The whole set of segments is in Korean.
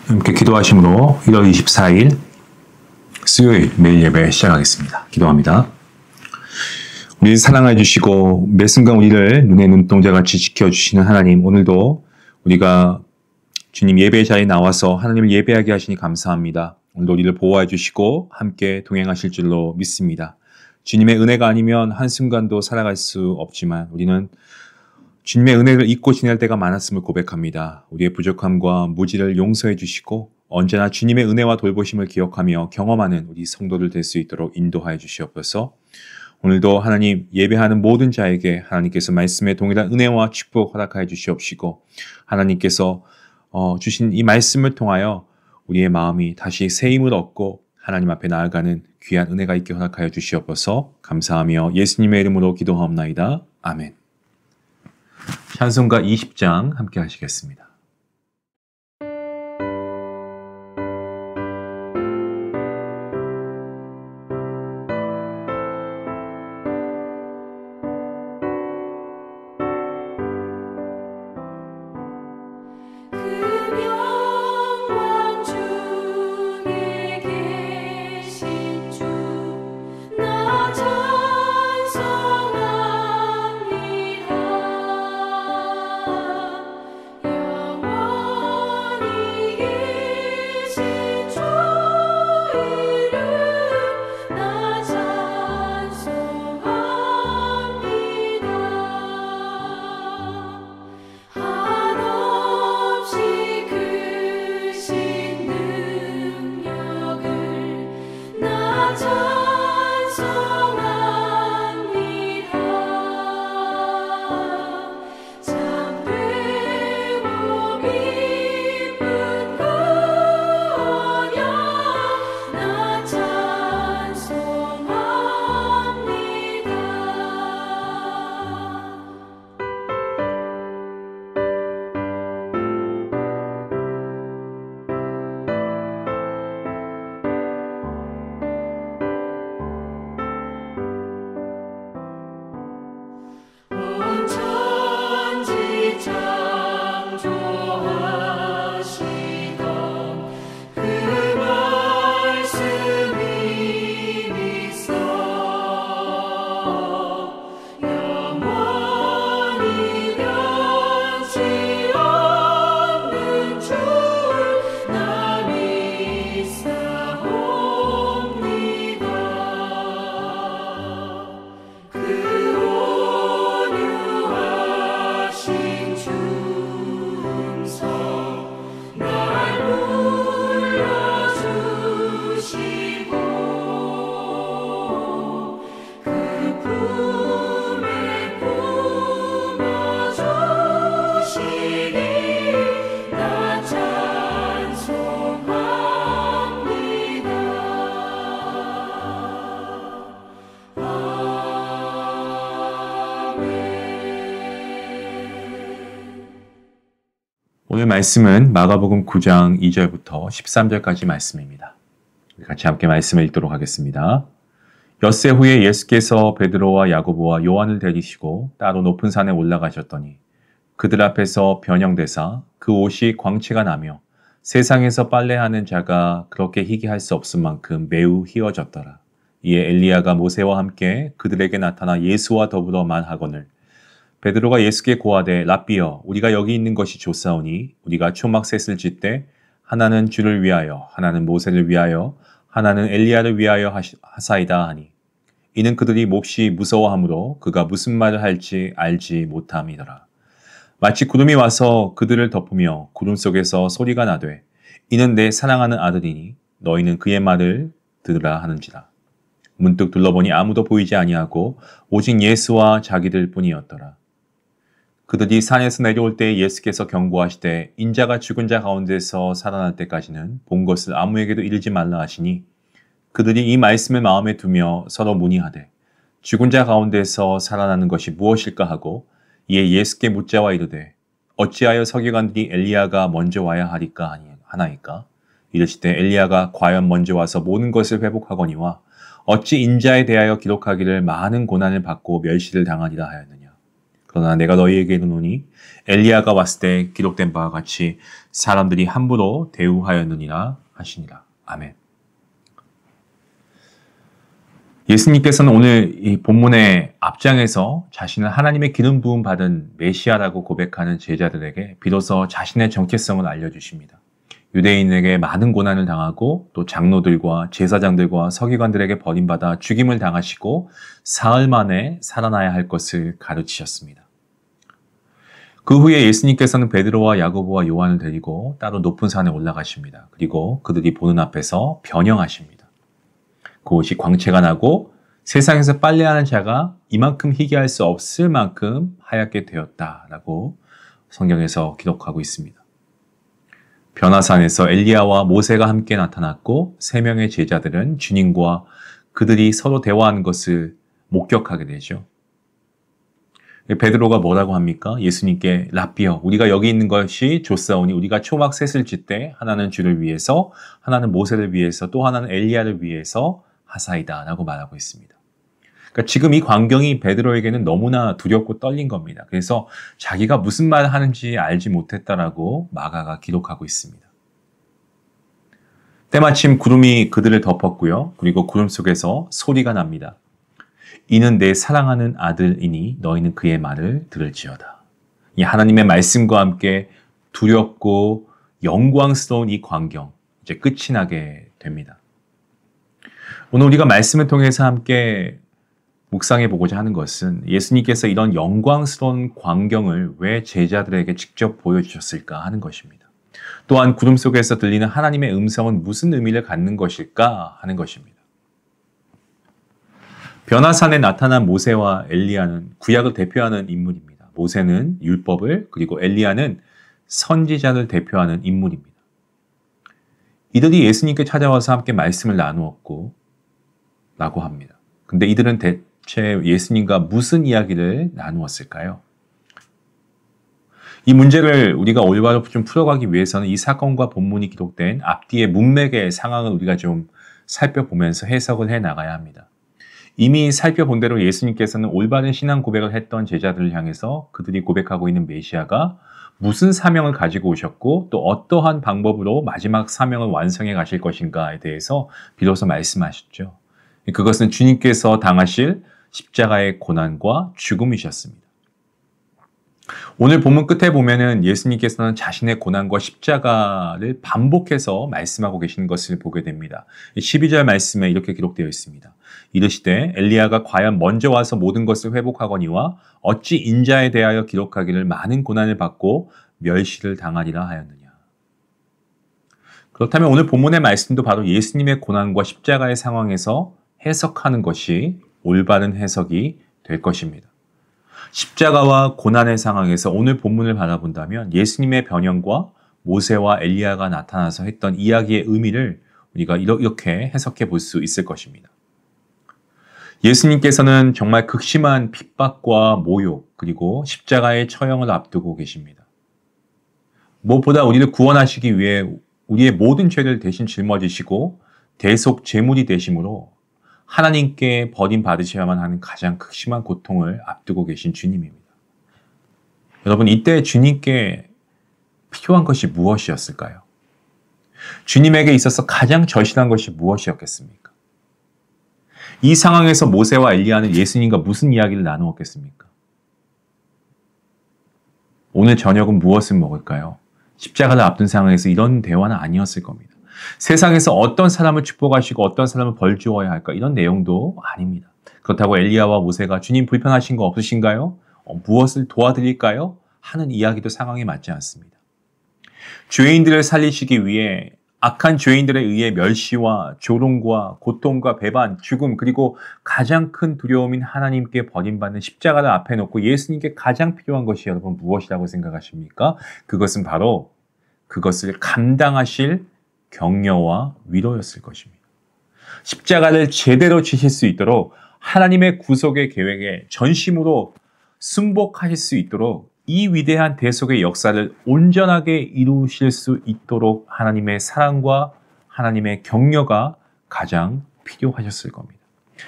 함께 기도하심으로 1월 24일 수요일 매일 예배 시작하겠습니다. 기도합니다. 우리 사랑해 주시고 매 순간 우리를 눈에 눈동자같이 지켜주시는 하나님, 오늘도 우리가 주님 예배 자리에 나와서 하나님을 예배하게 하시니 감사합니다. 오늘도 우리를 보호해 주시고 함께 동행하실 줄로 믿습니다. 주님의 은혜가 아니면 한순간도 살아갈 수 없지만 우리는 주님의 은혜를 잊고 지낼 때가 많았음을 고백합니다. 우리의 부족함과 무지를 용서해 주시고 언제나 주님의 은혜와 돌보심을 기억하며 경험하는 우리 성도들 될 수 있도록 인도하여 주시옵소서. 오늘도 하나님 예배하는 모든 자에게 하나님께서 말씀의 동일한 은혜와 축복 허락하여 주시옵시고 하나님께서 주신 이 말씀을 통하여 우리의 마음이 다시 새 힘을 얻고 하나님 앞에 나아가는 귀한 은혜가 있게 허락하여 주시옵소서. 감사하며 예수님의 이름으로 기도하옵나이다. 아멘. 찬송가 20장 함께 하시겠습니다. 찬송합니다. 오늘 말씀은 마가복음 9장 2절부터 13절까지 말씀입니다. 같이 함께 말씀을 읽도록 하겠습니다. 엿새 후에 예수께서 베드로와 야고보와 요한을 데리시고 따로 높은 산에 올라가셨더니 그들 앞에서 변형되사 그 옷이 광채가 나며 세상에서 빨래하는 자가 그렇게 희게 할 수 없을 만큼 매우 희어졌더라. 이에 엘리야가 모세와 함께 그들에게 나타나 예수와 더불어 말하거늘 베드로가 예수께 고하되 랍비여 우리가 여기 있는 것이 좋사오니 우리가 초막셋을 짓되 하나는 주를 위하여 하나는 모세를 위하여 하나는 엘리야를 위하여 하사이다 하니 이는 그들이 몹시 무서워하므로 그가 무슨 말을 할지 알지 못함이더라. 마치 구름이 와서 그들을 덮으며 구름 속에서 소리가 나되 이는 내 사랑하는 아들이니 너희는 그의 말을 들으라 하는지라. 문득 둘러보니 아무도 보이지 아니하고 오직 예수와 자기들 뿐이었더라. 그들이 산에서 내려올 때 예수께서 경고하시되 인자가 죽은 자 가운데서 살아날 때까지는 본 것을 아무에게도 이르지 말라 하시니 그들이 이 말씀을 마음에 두며 서로 문의하되 죽은 자 가운데서 살아나는 것이 무엇일까 하고 이에 예수께 묻자와 이르되 어찌하여 서기관들이 엘리야가 먼저 와야 하나이까 이르시되 엘리야가 과연 먼저 와서 모든 것을 회복하거니와 어찌 인자에 대하여 기록하기를 많은 고난을 받고 멸시를 당하리라 하였느냐. 그러나 내가 너희에게 이르노니 엘리야가 왔을 때 기록된 바와 같이 사람들이 함부로 대우하였느니라 하시니라. 아멘. 예수님께서는 오늘 이 본문의 앞장에서 자신을 하나님의 기름 부음 받은 메시아라고 고백하는 제자들에게 비로소 자신의 정체성을 알려주십니다. 유대인에게 많은 고난을 당하고 또 장로들과 제사장들과 서기관들에게 버림받아 죽임을 당하시고 사흘 만에 살아나야 할 것을 가르치셨습니다. 그 후에 예수님께서는 베드로와 야고보와 요한을 데리고 따로 높은 산에 올라가십니다. 그리고 그들이 보는 앞에서 변형하십니다. 그것이 광채가 나고 세상에서 빨래하는 자가 이만큼 희귀할 수 없을 만큼 하얗게 되었다라고 성경에서 기록하고 있습니다. 변화산에서 엘리야와 모세가 함께 나타났고 세 명의 제자들은 주님과 그들이 서로 대화하는 것을 목격하게 되죠. 베드로가 뭐라고 합니까? 예수님께 랍비여 우리가 여기 있는 것이 좋사오니 우리가 초막셋을 짓되 하나는 주를 위해서 하나는 모세를 위해서 또 하나는 엘리야를 위해서 하사이다 라고 말하고 있습니다. 그러니까 지금 이 광경이 베드로에게는 너무나 두렵고 떨린 겁니다. 그래서 자기가 무슨 말을 하는지 알지 못했다라고 마가가 기록하고 있습니다. 때마침 구름이 그들을 덮었고요. 그리고 구름 속에서 소리가 납니다. 이는 내 사랑하는 아들이니 너희는 그의 말을 들을지어다. 이 하나님의 말씀과 함께 두렵고 영광스러운 이 광경 이제 끝이 나게 됩니다. 오늘 우리가 말씀을 통해서 함께 묵상해 보고자 하는 것은 예수님께서 이런 영광스러운 광경을 왜 제자들에게 직접 보여주셨을까 하는 것입니다. 또한 구름 속에서 들리는 하나님의 음성은 무슨 의미를 갖는 것일까 하는 것입니다. 변화산에 나타난 모세와 엘리야는 구약을 대표하는 인물입니다. 모세는 율법을 그리고 엘리야는 선지자를 대표하는 인물입니다. 이들이 예수님께 찾아와서 함께 말씀을 나누었고 라고 합니다. 근데 이들은 대체 예수님과 무슨 이야기를 나누었을까요? 이 문제를 우리가 올바로 좀 풀어가기 위해서는 이 사건과 본문이 기록된 앞뒤의 문맥의 상황을 우리가 좀 살펴보면서 해석을 해 나가야 합니다. 이미 살펴본 대로 예수님께서는 올바른 신앙 고백을 했던 제자들을 향해서 그들이 고백하고 있는 메시아가 무슨 사명을 가지고 오셨고 또 어떠한 방법으로 마지막 사명을 완성해 가실 것인가에 대해서 비로소 말씀하셨죠. 그것은 주님께서 당하실 십자가의 고난과 죽음이셨습니다. 오늘 본문 끝에 보면은 예수님께서는 자신의 고난과 십자가를 반복해서 말씀하고 계시는 것을 보게 됩니다. 12절 말씀에 이렇게 기록되어 있습니다. 이르시되 엘리야가 과연 먼저 와서 모든 것을 회복하거니와 어찌 인자에 대하여 기록하기를 많은 고난을 받고 멸시를 당하리라 하였느냐. 그렇다면 오늘 본문의 말씀도 바로 예수님의 고난과 십자가의 상황에서 해석하는 것이 올바른 해석이 될 것입니다. 십자가와 고난의 상황에서 오늘 본문을 바라본다면 예수님의 변형과 모세와 엘리야가 나타나서 했던 이야기의 의미를 우리가 이렇게 해석해 볼 수 있을 것입니다. 예수님께서는 정말 극심한 핍박과 모욕 그리고 십자가의 처형을 앞두고 계십니다. 무엇보다 우리를 구원하시기 위해 우리의 모든 죄를 대신 짊어지시고 대속 제물이 되심으로 하나님께 버림받으셔야만 하는 가장 극심한 고통을 앞두고 계신 주님입니다. 여러분, 이때 주님께 필요한 것이 무엇이었을까요? 주님에게 있어서 가장 절실한 것이 무엇이었겠습니까? 이 상황에서 모세와 엘리야는 예수님과 무슨 이야기를 나누었겠습니까? 오늘 저녁은 무엇을 먹을까요? 십자가를 앞둔 상황에서 이런 대화는 아니었을 겁니다. 세상에서 어떤 사람을 축복하시고 어떤 사람을 벌 주어야 할까? 이런 내용도 아닙니다. 그렇다고 엘리야와 모세가 주님 불편하신 거 없으신가요? 무엇을 도와드릴까요? 하는 이야기도 상황에 맞지 않습니다. 죄인들을 살리시기 위해 악한 죄인들에 의해 멸시와 조롱과 고통과 배반, 죽음, 그리고 가장 큰 두려움인 하나님께 버림받는 십자가를 앞에 놓고 예수님께 가장 필요한 것이 여러분 무엇이라고 생각하십니까? 그것은 바로 그것을 감당하실 격려와 위로였을 것입니다. 십자가를 제대로 지실 수 있도록 하나님의 구속의 계획에 전심으로 순복하실 수 있도록 이 위대한 대속의 역사를 온전하게 이루실 수 있도록 하나님의 사랑과 하나님의 격려가 가장 필요하셨을 겁니다.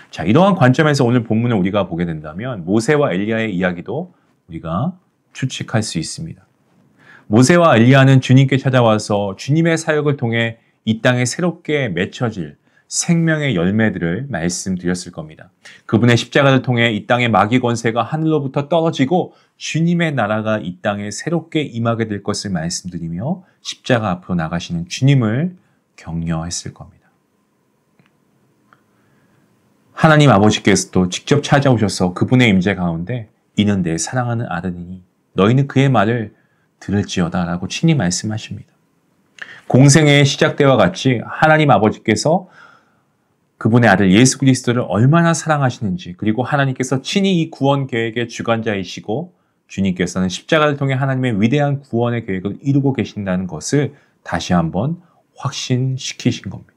자, 이러한 관점에서 오늘 본문을 우리가 보게 된다면 모세와 엘리야의 이야기도 우리가 추측할 수 있습니다. 모세와 엘리야는 주님께 찾아와서 주님의 사역을 통해 이 땅에 새롭게 맺혀질 생명의 열매들을 말씀드렸을 겁니다. 그분의 십자가를 통해 이 땅의 마귀 권세가 하늘로부터 떨어지고 주님의 나라가 이 땅에 새롭게 임하게 될 것을 말씀드리며 십자가 앞으로 나가시는 주님을 격려했을 겁니다. 하나님 아버지께서도 직접 찾아오셔서 그분의 임재 가운데 이는 내 사랑하는 아들이니 너희는 그의 말을 들을지어다 라고 친히 말씀하십니다. 공생애의 시작 때와 같이 하나님 아버지께서 그분의 아들 예수 그리스도를 얼마나 사랑하시는지, 그리고 하나님께서 친히 이 구원 계획의 주관자이시고 주님께서는 십자가를 통해 하나님의 위대한 구원의 계획을 이루고 계신다는 것을 다시 한번 확신시키신 겁니다.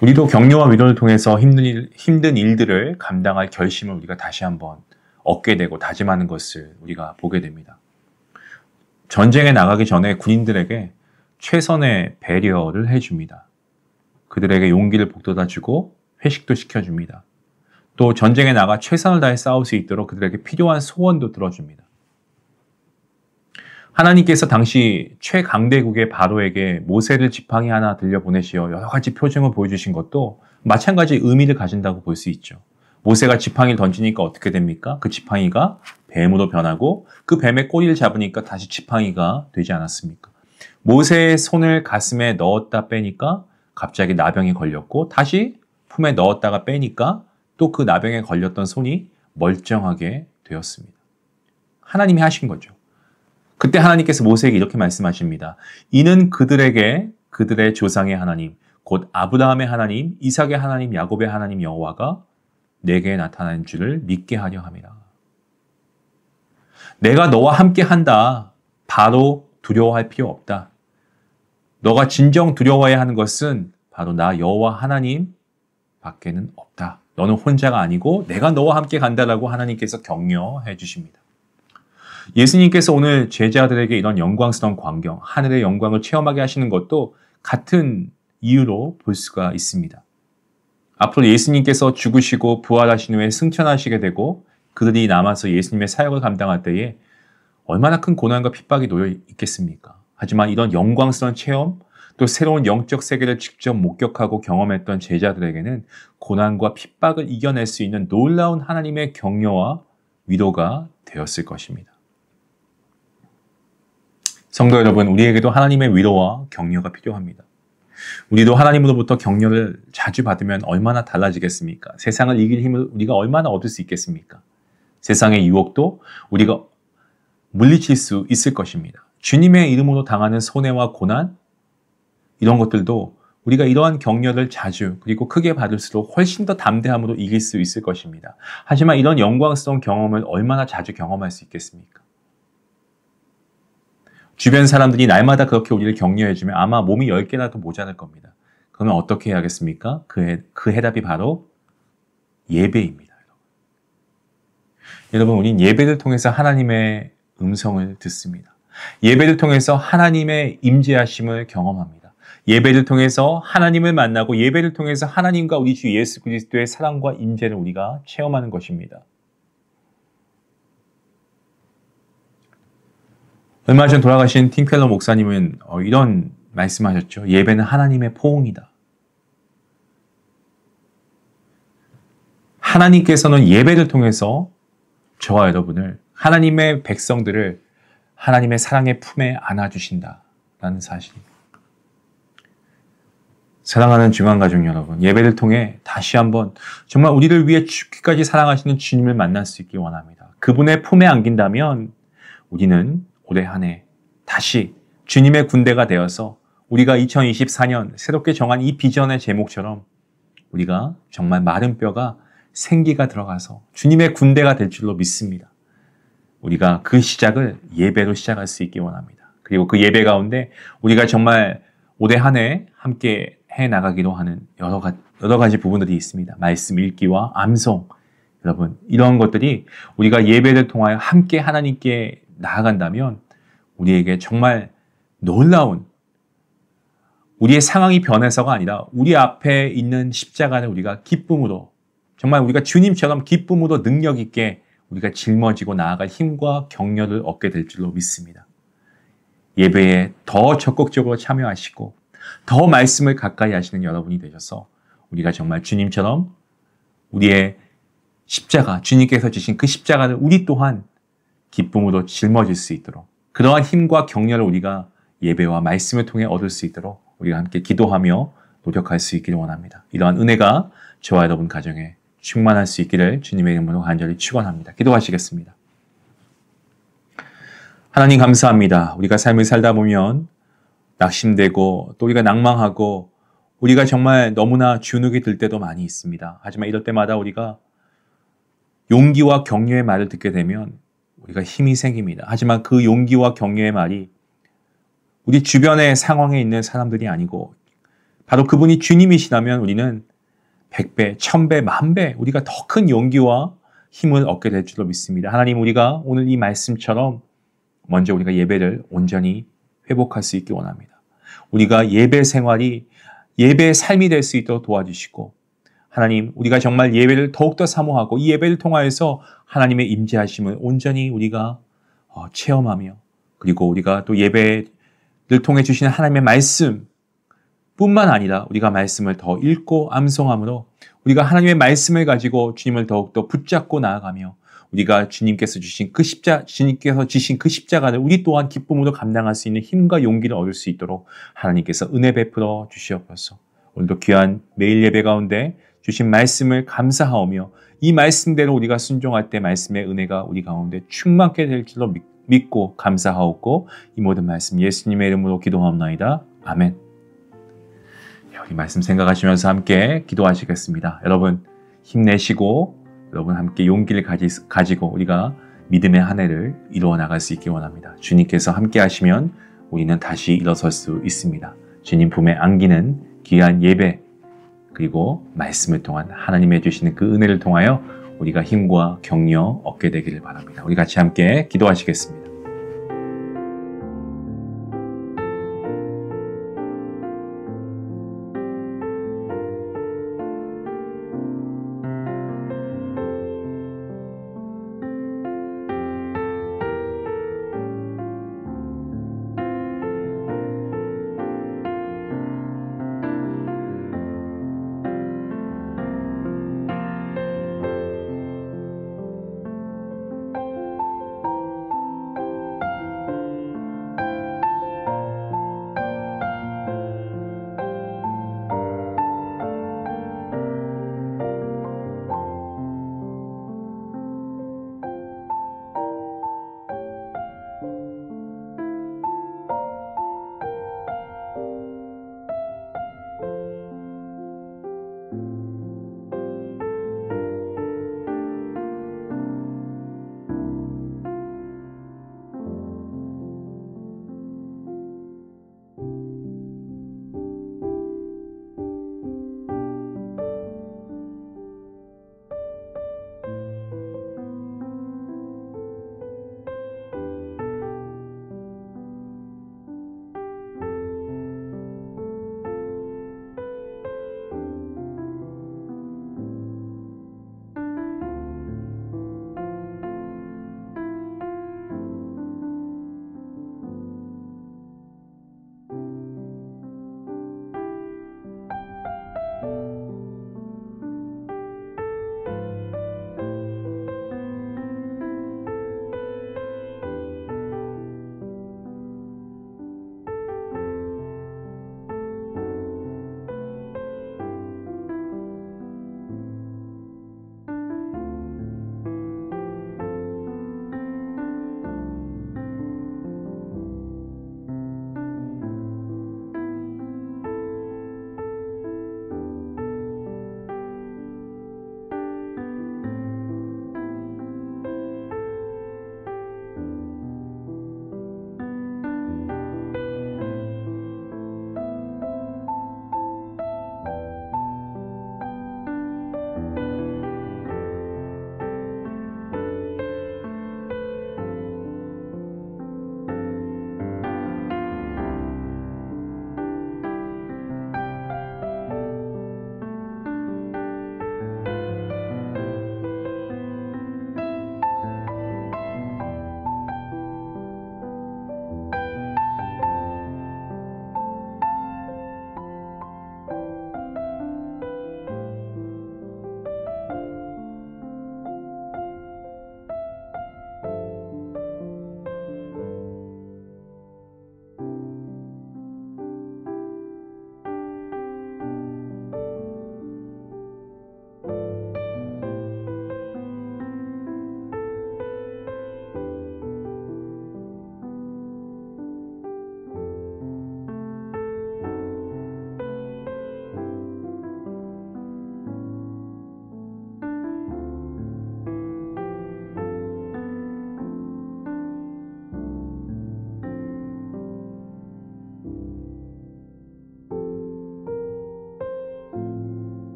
우리도 격려와 위로를 통해서 힘든 일들을 감당할 결심을 우리가 다시 한번 얻게 되고 다짐하는 것을 우리가 보게 됩니다. 전쟁에 나가기 전에 군인들에게 최선의 배려를 해줍니다. 그들에게 용기를 북돋아주고 회식도 시켜줍니다. 또 전쟁에 나가 최선을 다해 싸울 수 있도록 그들에게 필요한 소원도 들어줍니다. 하나님께서 당시 최강대국의 바로에게 모세를 지팡이 하나 들려보내시어 여러 가지 표징을 보여주신 것도 마찬가지 의미를 가진다고 볼 수 있죠. 모세가 지팡이를 던지니까 어떻게 됩니까? 그 지팡이가 뱀으로 변하고 그 뱀의 꼬리를 잡으니까 다시 지팡이가 되지 않았습니까? 모세의 손을 가슴에 넣었다 빼니까 갑자기 나병이 걸렸고 다시 품에 넣었다가 빼니까 또 그 나병에 걸렸던 손이 멀쩡하게 되었습니다. 하나님이 하신 거죠. 그때 하나님께서 모세에게 이렇게 말씀하십니다. 이는 그들에게 그들의 조상의 하나님, 곧 아브라함의 하나님, 이삭의 하나님, 야곱의 하나님 여호와가 내게 나타난 줄을 믿게 하려 함이라. 내가 너와 함께 한다. 바로 두려워할 필요 없다. 너가 진정 두려워해야 하는 것은 바로 나 여호와 하나님 밖에는 없다. 너는 혼자가 아니고 내가 너와 함께 간다라고 하나님께서 격려해 주십니다. 예수님께서 오늘 제자들에게 이런 영광스러운 광경, 하늘의 영광을 체험하게 하시는 것도 같은 이유로 볼 수가 있습니다. 앞으로 예수님께서 죽으시고 부활하신 후에 승천하시게 되고 그들이 남아서 예수님의 사역을 감당할 때에 얼마나 큰 고난과 핍박이 놓여 있겠습니까? 하지만 이런 영광스러운 체험, 또 새로운 영적 세계를 직접 목격하고 경험했던 제자들에게는 고난과 핍박을 이겨낼 수 있는 놀라운 하나님의 격려와 위로가 되었을 것입니다. 성도 여러분, 우리에게도 하나님의 위로와 격려가 필요합니다. 우리도 하나님으로부터 격려를 자주 받으면 얼마나 달라지겠습니까? 세상을 이길 힘을 우리가 얼마나 얻을 수 있겠습니까? 세상의 유혹도 우리가 물리칠 수 있을 것입니다. 주님의 이름으로 당하는 손해와 고난, 이런 것들도 우리가 이러한 격려를 자주 그리고 크게 받을수록 훨씬 더 담대함으로 이길 수 있을 것입니다. 하지만 이런 영광스러운 경험을 얼마나 자주 경험할 수 있겠습니까? 주변 사람들이 날마다 그렇게 우리를 격려해주면 아마 몸이 10개라도 모자랄 겁니다. 그러면 어떻게 해야겠습니까? 그 해답이 바로 예배입니다. 여러분, 우린 예배를 통해서 하나님의 음성을 듣습니다. 예배를 통해서 하나님의 임재하심을 경험합니다. 예배를 통해서 하나님을 만나고 예배를 통해서 하나님과 우리 주 예수 그리스도의 사랑과 임재를 우리가 체험하는 것입니다. 얼마 전 돌아가신 팀켈러 목사님은 이런 말씀하셨죠. 예배는 하나님의 포옹이다. 하나님께서는 예배를 통해서 저와 여러분을, 하나님의 백성들을 하나님의 사랑의 품에 안아주신다라는 사실입니다. 사랑하는 중앙가족 여러분, 예배를 통해 다시 한번 정말 우리를 위해 죽기까지 사랑하시는 주님을 만날 수 있기 원합니다. 그분의 품에 안긴다면 우리는 올해 한 해 다시 주님의 군대가 되어서 우리가 2024년 새롭게 정한 이 비전의 제목처럼 우리가 정말 마른 뼈가 생기가 들어가서 주님의 군대가 될 줄로 믿습니다. 우리가 그 시작을 예배로 시작할 수 있기 원합니다. 그리고 그 예배 가운데 우리가 정말 올해 한 해 함께 해나가기로 하는 여러 가지 부분들이 있습니다. 말씀 읽기와 암송, 여러분 이런 것들이 우리가 예배를 통하여 함께 하나님께 나아간다면 우리에게 정말 놀라운, 우리의 상황이 변해서가 아니라 우리 앞에 있는 십자가를 우리가 기쁨으로, 정말 우리가 주님처럼 기쁨으로 능력 있게 우리가 짊어지고 나아갈 힘과 격려를 얻게 될 줄로 믿습니다. 예배에 더 적극적으로 참여하시고 더 말씀을 가까이 하시는 여러분이 되셔서 우리가 정말 주님처럼 우리의 십자가, 주님께서 주신 그 십자가를 우리 또한 기쁨으로 짊어질 수 있도록, 그러한 힘과 격려를 우리가 예배와 말씀을 통해 얻을 수 있도록 우리가 함께 기도하며 노력할 수 있기를 원합니다. 이러한 은혜가 저와 여러분 가정에 충만할 수 있기를 주님의 이름으로 간절히 축원합니다. 기도하시겠습니다. 하나님 감사합니다. 우리가 삶을 살다 보면 낙심되고 또 우리가 낭망하고 우리가 정말 너무나 주눅이 들 때도 많이 있습니다. 하지만 이럴 때마다 우리가 용기와 격려의 말을 듣게 되면 우리가 힘이 생깁니다. 하지만 그 용기와 격려의 말이 우리 주변의 상황에 있는 사람들이 아니고 바로 그분이 주님이시라면 우리는 100배, 1000배, 10,000배 우리가 더 큰 용기와 힘을 얻게 될 줄로 믿습니다. 하나님, 우리가 오늘 이 말씀처럼 먼저 우리가 예배를 온전히 회복할 수 있기 원합니다. 우리가 예배 생활이 예배의 삶이 될 수 있도록 도와주시고, 하나님, 우리가 정말 예배를 더욱더 사모하고 이 예배를 통하여서 하나님의 임재하심을 온전히 우리가 체험하며, 그리고 우리가 또 예배를 통해 주시는 하나님의 말씀 뿐만 아니라 우리가 말씀을 더 읽고 암송함으로 우리가 하나님의 말씀을 가지고 주님을 더욱더 붙잡고 나아가며 우리가 주님께서 주신 그 십자가를 우리 또한 기쁨으로 감당할 수 있는 힘과 용기를 얻을 수 있도록 하나님께서 은혜 베풀어 주시옵소서. 오늘도 귀한 매일 예배 가운데 주신 말씀을 감사하오며 이 말씀대로 우리가 순종할 때 말씀의 은혜가 우리 가운데 충만케 될 줄로 믿고 감사하옵고 이 모든 말씀 예수님의 이름으로 기도하옵나이다. 아멘. 이 말씀 생각하시면서 함께 기도하시겠습니다. 여러분 힘내시고 여러분 함께 용기를 가지고 우리가 믿음의 한 해를 이루어 나갈 수 있기 원합니다. 주님께서 함께 하시면 우리는 다시 일어설 수 있습니다. 주님 품에 안기는 귀한 예배 그리고 말씀을 통한 하나님의 주시는 그 은혜를 통하여 우리가 힘과 격려 얻게 되기를 바랍니다. 우리 같이 함께 기도하시겠습니다.